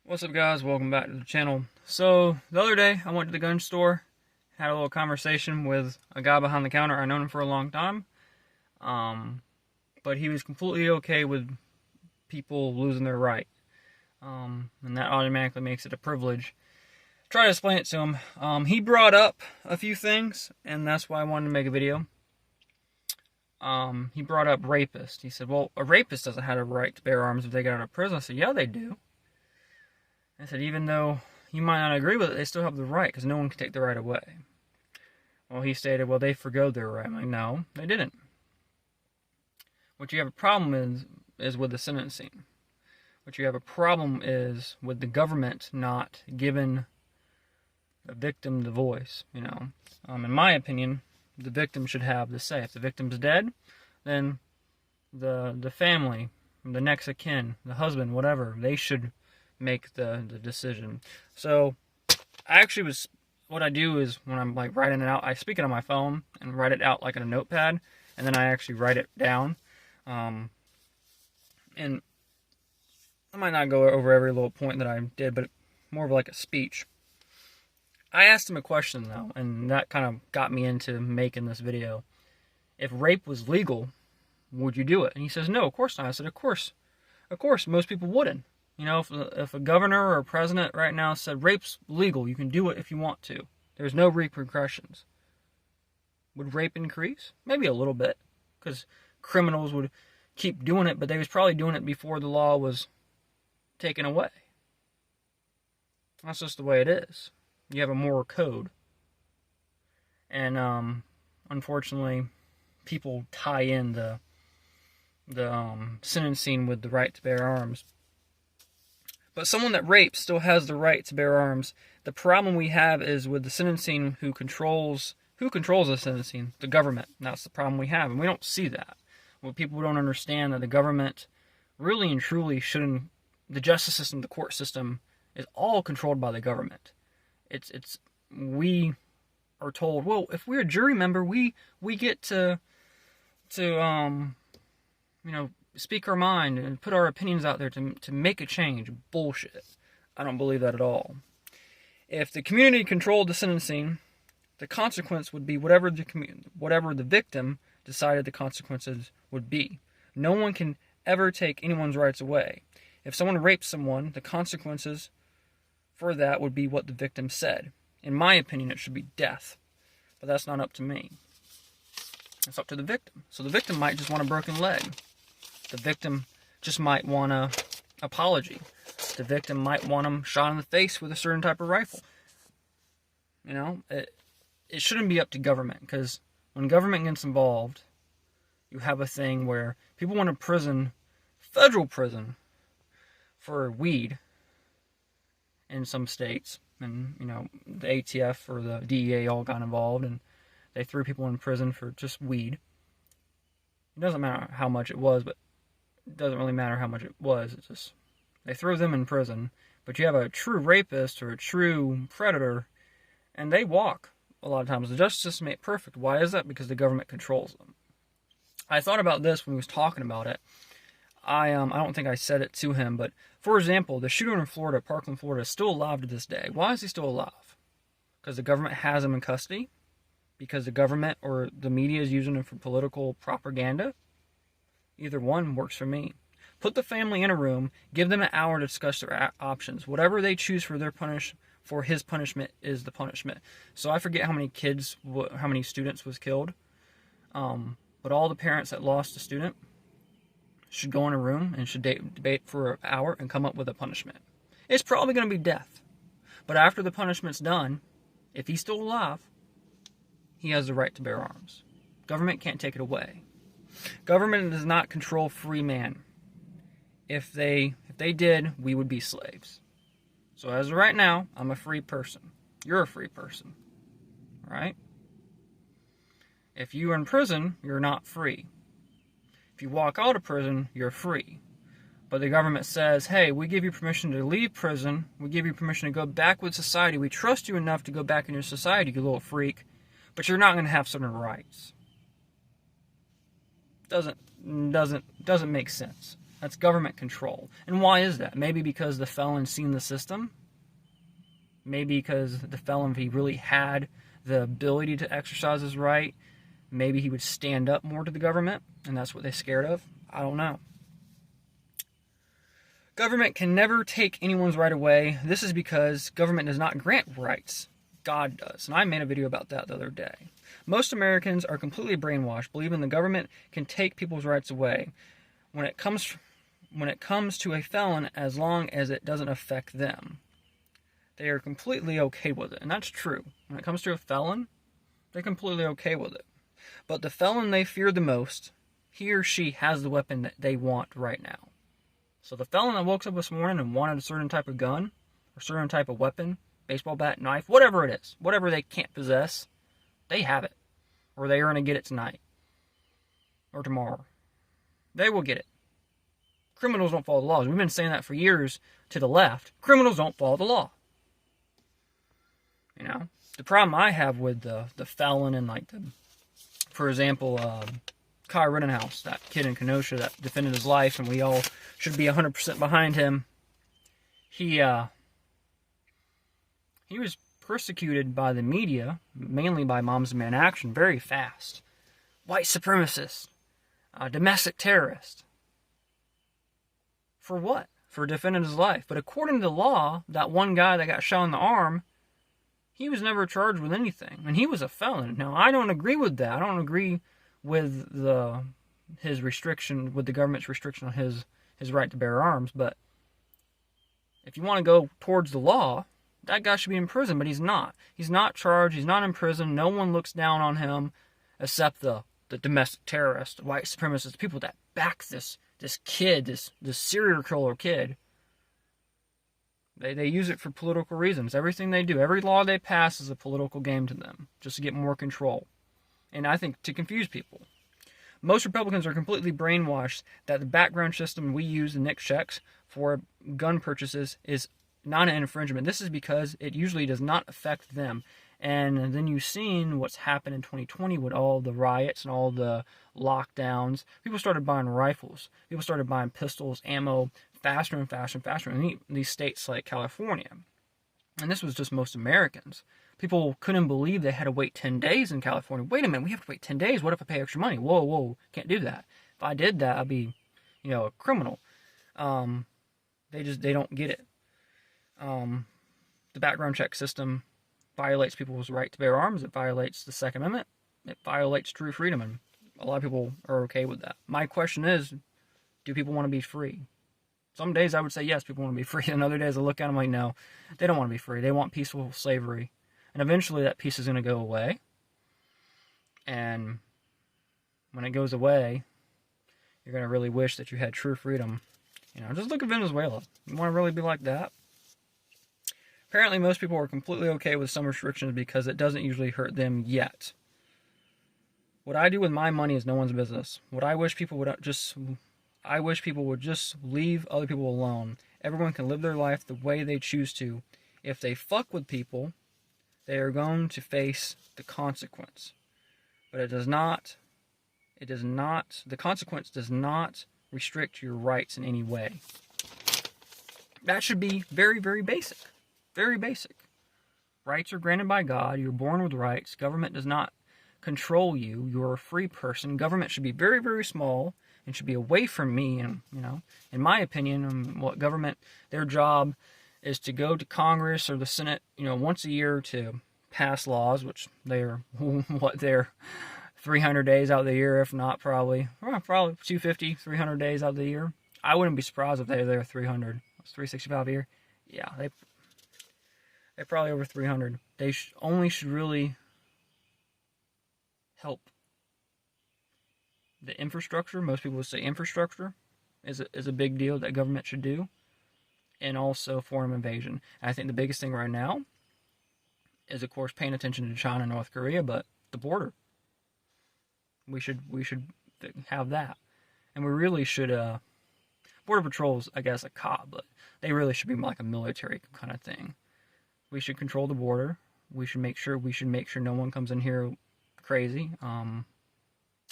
What's up, guys? Welcome back to the channel. So the other day I went to the gun store, had a little conversation with a guy behind the counter. I known him for a long time, but he was completely okay with people losing their right, and that automatically makes it a privilege. Try to explain it to him. He brought up a few things, and that's why I wanted to make a video. He brought up rapist. He said, well, a rapist doesn't have a right to bear arms if they get out of prison. I said, yeah, they do. I said, even though you might not agree with it, they still have the right, because no one can take the right away. Well, he stated, well, they forgo their right. I'm like, no, they didn't. What you have a problem is with the sentencing. What you have a problem is with the government not giving the victim the voice, In my opinion, the victim should have the say. If the victim's dead, then the family, the next of kin, the husband, whatever, they should make the decision. So what I do is when I'm like writing it out, I speak it on my phone and write it out like in a notepad, and then I actually write it down. And I might not go over every little point that I did, but more of like a speech. I asked him a question though, and that kind of got me into making this video. If rape was legal, would you do it? And he says, no, of course not. I said, of course, most people wouldn't. If a governor or a president right now said rape's legal, you can do it if you want to. There's no repercussions. Would rape increase? Maybe a little bit, because criminals would keep doing it, but they was probably doing it before the law was taken away. That's just the way it is. You have a moral code. And unfortunately, people tie in the sentencing with the right to bear arms. But someone that rapes still has the right to bear arms. The problem we have is with the sentencing, who controls the sentencing? The government. And that's the problem we have, and we don't see that. Well, people don't understand that the government really and truly shouldn't. The justice system, the court system, is all controlled by the government. We are told, well, if we're a jury member, we get to speak our mind and put our opinions out there to make a change. Bullshit. I don't believe that at all. If the community controlled the sentencing, the consequence would be whatever the victim decided the consequences would be. No one can ever take anyone's rights away. If someone rapes someone, the consequences for that would be what the victim said. In my opinion, it should be death. But that's not up to me. It's up to the victim. So the victim might just want a broken leg. The victim just might want an apology. The victim might want them shot in the face with a certain type of rifle. It shouldn't be up to government, because when government gets involved, you have a thing where people want to federal prison, for weed in some states. And, the ATF or the DEA all got involved, and they threw people in prison for just weed. It doesn't matter how much it was, but it doesn't really matter how much it was. It's just, they threw them in prison. But you have a true rapist or a true predator, and they walk a lot of times. The justice system ain't perfect. Why is that? Because the government controls them. I thought about this when he was talking about it. I don't think I said it to him, but for example, the shooter in Florida, Parkland, Florida, is still alive to this day. Why is he still alive? Because the government has him in custody? Because the government or the media is using him for political propaganda? Either one works for me. Put the family in a room, give them an hour to discuss their options. Whatever they choose for his punishment is the punishment. So I forget how many students was killed. But all the parents that lost a student should go in a room and should debate for an hour and come up with a punishment. It's probably going to be death. But after the punishment's done, if he's still alive, he has the right to bear arms. Government can't take it away. Government does not control free man. If they did, we would be slaves. So as of right now, I'm a free person. You're a free person. Right? If you are in prison, you're not free. If you walk out of prison, you're free. But the government says, hey, we give you permission to leave prison. We give you permission to go back with society. We trust you enough to go back in your society, you little freak. But you're not going to have certain rights. Doesn't make sense. That's government control. And why is that? Maybe because the felon's seen the system. Maybe because the felon, if he really had the ability to exercise his right, maybe he would stand up more to the government, and that's what they're scared of. I don't know. Government can never take anyone's right away. This is because government does not grant rights. God does. And I made a video about that the other day. Most Americans are completely brainwashed, believing the government can take people's rights away when it comes to a felon, as long as it doesn't affect them. They are completely okay with it. And that's true. When it comes to a felon, they're completely okay with it. But the felon they fear the most, he or she has the weapon that they want right now. So the felon that woke up this morning and wanted a certain type of gun, or certain type of weapon, baseball bat, knife, whatever it is, whatever they can't possess, they have it. Or they are going to get it tonight. Or tomorrow. They will get it. Criminals don't follow the laws. We've been saying that for years to the left. Criminals don't follow the law. You know? The problem I have with the felon and like for example, Kyle Rittenhouse, that kid in Kenosha that defended his life, and we all should be 100% behind him. He was persecuted by the media, mainly by Moms Demand Action, very fast. White supremacist, domestic terrorist. For what? For defending his life. But according to the law, that one guy that got shot in the arm, he was never charged with anything, and he was a felon. Now, I don't agree with that. I don't agree with his restriction, with the government's restriction on his right to bear arms. But if you want to go towards the law, that guy should be in prison. But he's not. He's not charged. He's not in prison. No one looks down on him, except the domestic terrorists, the white supremacists, the people that back this kid, this serial killer kid. They use it for political reasons. Everything they do, every law they pass is a political game to them, just to get more control. And I think to confuse people. Most Republicans are completely brainwashed that the background system we use, the NICS checks, for gun purchases is not an infringement. This is because it usually does not affect them. And then you've seen what's happened in 2020 with all the riots and all the lockdowns. People started buying rifles. People started buying pistols, ammo, faster and faster and faster in these states like California. And this was just most Americans. People couldn't believe they had to wait 10 days in California. Wait a minute, we have to wait 10 days. What if I pay extra money? Whoa, can't do that. If I did that, I'd be, a criminal. They don't get it. The background check system violates people's right to bear arms. It violates the Second Amendment. It violates true freedom, and a lot of people are okay with that. My question is, do people want to be free? Some days I would say yes, people want to be free, and other days I look at them like, no, they don't want to be free. They want peaceful slavery. And eventually that peace is going to go away. And when it goes away, you're going to really wish that you had true freedom. Just look at Venezuela. You want to really be like that? Apparently most people are completely okay with some restrictions because it doesn't usually hurt them yet. What I do with my money is no one's business. I wish people would just leave other people alone. Everyone can live their life the way they choose to. If they fuck with people, they are going to face the consequence. But the consequence does not restrict your rights in any way. That should be very, very basic. Very basic. Rights are granted by God. You're born with rights. Government does not control you. You're a free person. Government should be very, very small and should be away from me. And, in my opinion, what government, their job is to go to Congress or the Senate, once a year to pass laws, which they're 300 days out of the year, if not probably 250, 300 days out of the year. I wouldn't be surprised if they're there 300. It's 365 a year. Yeah, they're probably over 300. They should really help the infrastructure. Most people would say infrastructure is a big deal that government should do. And also foreign invasion. And I think the biggest thing right now is, of course, paying attention to China and North Korea, but the border. We should have that. And we really should, Border Patrol's, I guess, a cop, but they really should be like a military kind of thing. We should control the border. We should make sure no one comes in here crazy.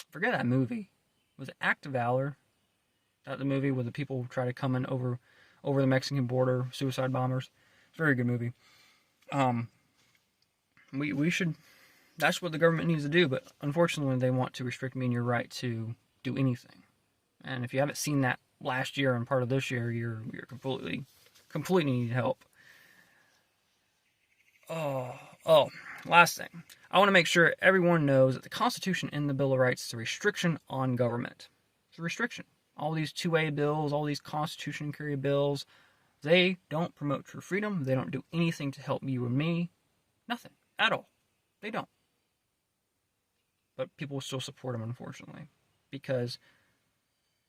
Forget that movie. Was it Act of Valor? That the movie where the people try to come in over the Mexican border, suicide bombers. Very good movie. We should. That's what the government needs to do, but unfortunately, they want to restrict me and your right to do anything. And if you haven't seen that last year and part of this year, you're completely need help. Oh, last thing. I want to make sure everyone knows that the Constitution and the Bill of Rights is a restriction on government. It's a restriction. All these 2A bills, all these Constitution carry bills, they don't promote true freedom. They don't do anything to help you or me. Nothing at all. They don't. But people still support them, unfortunately, because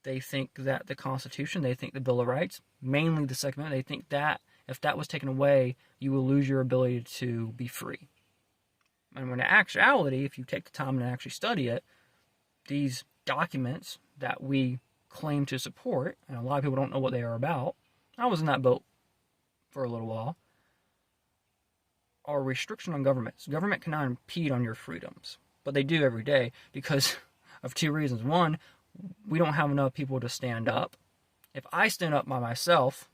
they think that the Constitution, they think the Bill of Rights, mainly the Second Amendment, they think that if that was taken away, you will lose your ability to be free. And when in actuality, if you take the time and actually study it, these documents that we claim to support, and a lot of people don't know what they are about, I was in that boat for a little while, are a restriction on governments. Government cannot impede on your freedoms, but they do every day because of two reasons. One, we don't have enough people to stand up. If I stand up by myself,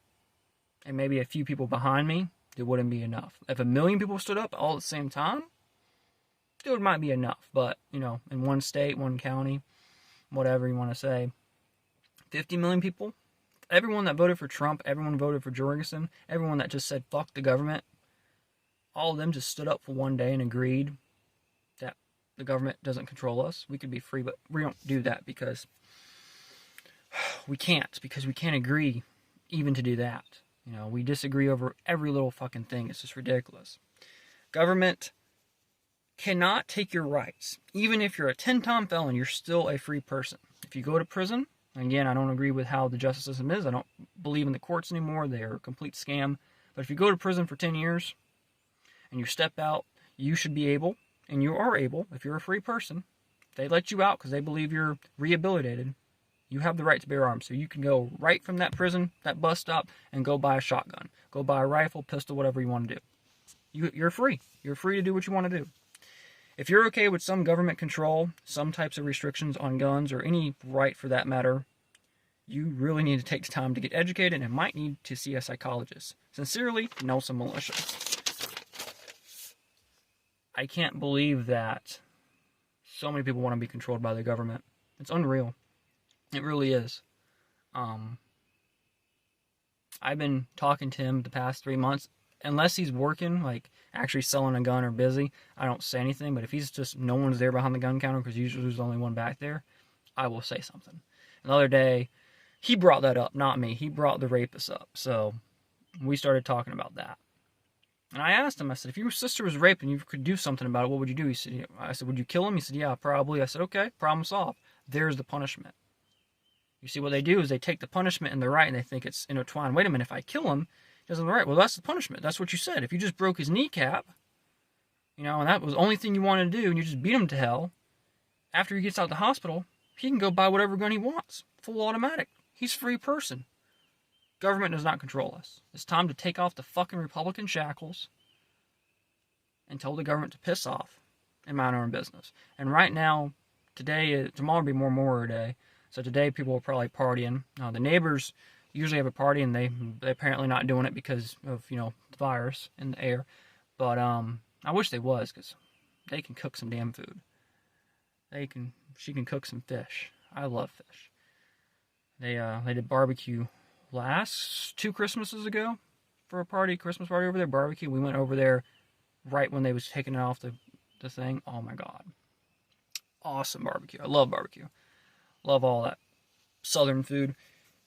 and maybe a few people behind me, it wouldn't be enough. If 1 million people stood up all at the same time, it might be enough. But, in one state, one county, whatever you want to say, 50 million people, everyone that voted for Trump, everyone voted for Jorgensen, everyone that just said fuck the government, all of them just stood up for one day and agreed that the government doesn't control us. We could be free, but we don't do that because we can't agree even to do that. We disagree over every little fucking thing. It's just ridiculous. Government cannot take your rights. Even if you're a 10-time felon, you're still a free person. If you go to prison, again, I don't agree with how the justice system is. I don't believe in the courts anymore. They are a complete scam. But if you go to prison for 10 years and you step out, you should be able, and you are able, if you're a free person, if they let you out because they believe you're rehabilitated, you have the right to bear arms. So you can go right from that prison, that bus stop, and go buy a shotgun. Go buy a rifle, pistol, whatever you want to do. You're free. You're free to do what you want to do. If you're okay with some government control, some types of restrictions on guns, or any right for that matter, you really need to take the time to get educated and might need to see a psychologist. Sincerely, Nelson Militia. I can't believe that so many people want to be controlled by the government. It's unreal. It really is. I've been talking to him the past 3 months. Unless he's working, like actually selling a gun or busy, I don't say anything. But if he's just, no one's there behind the gun counter because usually there's only one back there, I will say something. The other day, he brought that up, not me. He brought the rapist up. So we started talking about that. And I asked him, I said, if your sister was raped and you could do something about it, what would you do? I said, would you kill him? He said, yeah, probably. I said, okay, problem solved. There's the punishment. You see, what they do is they take the punishment and the right and they think it's intertwined. Wait a minute, if I kill him, he doesn't have the right. Well, that's the punishment. That's what you said. If you just broke his kneecap, and that was the only thing you wanted to do, and you just beat him to hell, after he gets out of the hospital, he can go buy whatever gun he wants. Full automatic. He's a free person. Government does not control us. It's time to take off the fucking Republican shackles and tell the government to piss off and mind our own business. And right now, tomorrow will be Memorial Day, so today people are probably partying. The neighbors usually have a party, and they're apparently not doing it because of, the virus in the air. But I wish they was, because they can cook some damn food. She can cook some fish. I love fish. They did barbecue last 2 Christmases ago for a Christmas party over there, barbecue. We went over there right when they was taking it off the thing. Oh my God. Awesome barbecue. I love barbecue. Love all that southern food.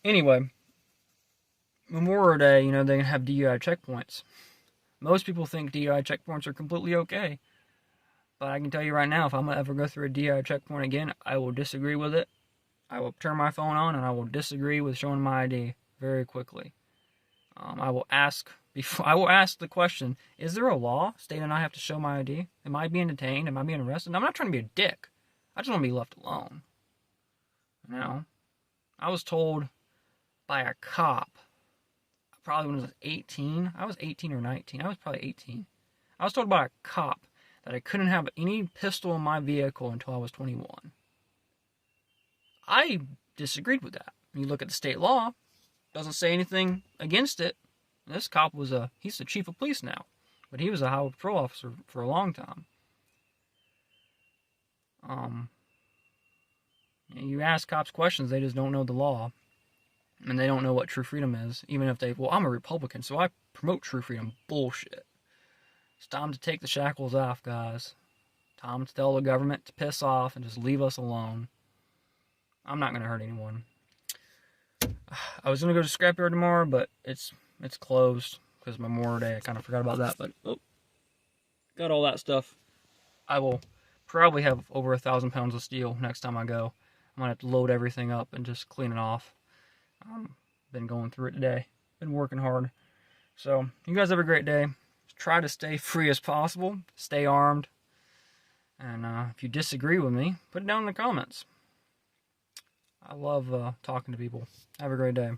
Anyway, Memorial Day, they're going to have DUI checkpoints. Most people think DUI checkpoints are completely okay. But I can tell you right now, if I'm going to ever go through a DUI checkpoint again, I will disagree with it. I will turn my phone on and I will disagree with showing my ID very quickly. I will ask the question, is there a law stating I have to show my ID? Am I being detained? Am I being arrested? I'm not trying to be a dick. I just want to be left alone. I was told by a cop, probably when I was 18. I was 18 or 19. I was probably 18. I was told by a cop that I couldn't have any pistol in my vehicle until I was 21. I disagreed with that. you look at the state law, doesn't say anything against it. This cop was he's the chief of police now, but he was a highway patrol officer for a long time. You ask cops questions, they just don't know the law. And they don't know what true freedom is. Even if they, well, I'm a Republican, so I promote true freedom. Bullshit. It's time to take the shackles off, guys. Time to tell the government to piss off and just leave us alone. I'm not going to hurt anyone. I was going to go to Scrapyard tomorrow, but it's closed because Memorial Day. I kind of forgot about that, but got all that stuff. I will probably have over 1,000 pounds of steel next time I go. I'm going to have to load everything up and just clean it off. Been going through it today. Been working hard. So, you guys have a great day. Try to stay free as possible. Stay armed. And if you disagree with me, put it down in the comments. I love talking to people. Have a great day.